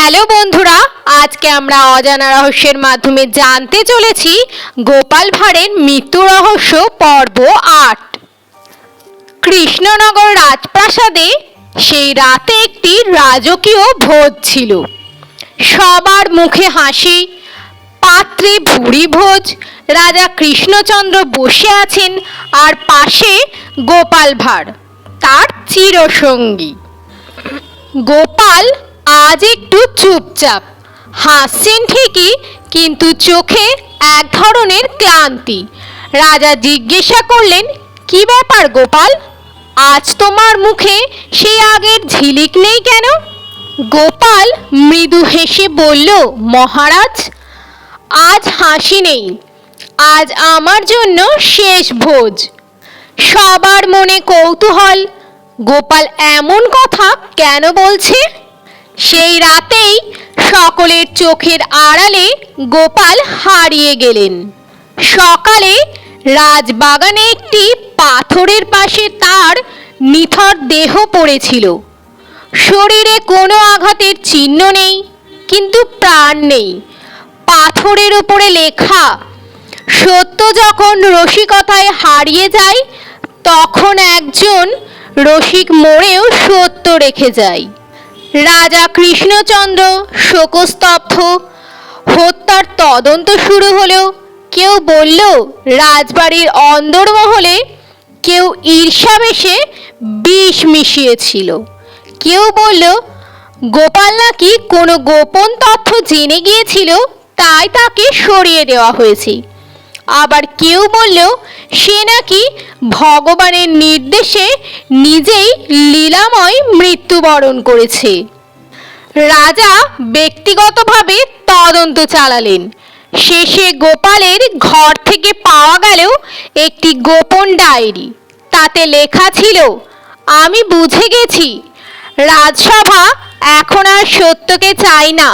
Hello বন্ধুরা, আজকে আমরা অজানা রহস্যের মাধ্যমে জানতে চলেছি গোপাল ভাঁড়ের মৃত্যু রহস্য পর্ব ৮। কৃষ্ণনগর রাজপ্রাসাদে সেই রাতে একটি রাজকীয় ভোজ ছিল। সবার মুখে হাসি, পাত্রে ভুরি ভোজ। রাজা কৃষ্ণচন্দ্র বসে আছেন আর পাশে গোপাল ভাঁড়, তার চিরসঙ্গী। গোপাল আজ একটু চুপচাপ, হাসছেন ঠিকই, কিন্তু চোখে এক ধরনের ক্লান্তি। রাজা জিজ্ঞাসা করলেন, কি ব্যাপার গোপাল, আজ তোমার মুখে সেই আগের ঝিলিক নেই কেন? গোপাল মৃদু হেসে বলল, মহারাজ, আজ হাসি নেই, আজ আমার জন্য শেষ ভোজ। সবার মনে কৌতূহল, গোপাল এমন কথা কেন বলছে? সেই রাতেই সকলের চোখের আড়ালে গোপাল হারিয়ে গেলেন। সকালে রাজবাগানে একটি পাথরের পাশে তার নিথর দেহ পড়েছিল। শরীরে কোনো আঘাতের চিহ্ন নেই, কিন্তু প্রাণ নেই। পাথরের উপরে লেখা, সত্য যখন রসিকতায় হারিয়ে যায়, তখন একজন রসিক মরেও সত্য রেখে যায়। রাজা কৃষ্ণচন্দ্র শোকস্তব্ধ। হত্যার তদন্ত শুরু হলো। কেউ বলল রাজবাড়ির অন্দরমহলে কেউ ঈর্ষাবেশে বিষ মিশিয়েছিল। কেউ বলল গোপাল নাকি কোনো গোপন তথ্য জেনে গিয়েছিল, তাই তাকে সরিয়ে দেওয়া হয়েছে। আবার কেউ বলল সে নাকি ভগবানের নির্দেশে নিজেই লীলাময় মৃত্যুবরণ করেছে। রাজা ব্যক্তিগতভাবে তদন্ত চালালেন। শেষে গোপালের ঘর থেকে পাওয়া গেল একটি গোপন ডায়েরি। তাতে লেখা ছিল, আমি বুঝে গেছি, রাজসভা এখন আর সত্যকে চায় না,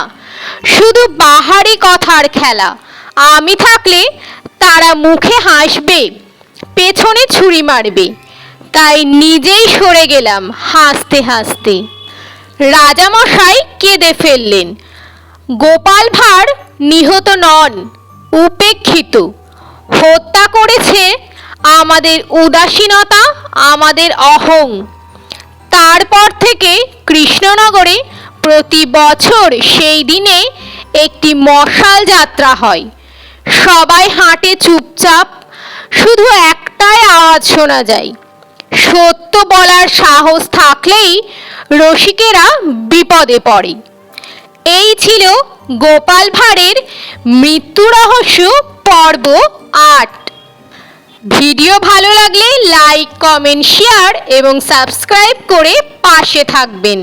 শুধু বাহারি কথার খেলা। আমি থাকলে তারা মুখে হাসবে, পেছনে ছুরি মারবে, তাই নিজেই সরে গেলাম হাসতে হাসতে। রাজামশাই কেঁদে ফেললেন। গোপাল ভাঁড় নিহত নন, উপেক্ষিত। হত্যা করেছে আমাদের উদাসীনতা, আমাদের অহং। তারপর থেকে কৃষ্ণনগরে প্রতি বছর সেই দিনে একটি মশাল যাত্রা হয়। সবাই হাঁটে চুপচাপ, শুধু একটাই আওয়াজ শোনা যায়, সত্য বলার সাহস থাকলেই রসিকেরা বিপদে পড়ে। এই ছিল গোপাল ভাঁড়ের মৃত্যু রহস্য পর্ব ৮। ভিডিও ভালো লাগলে লাইক, কমেন্ট, শেয়ার এবং সাবস্ক্রাইব করে পাশে থাকবেন।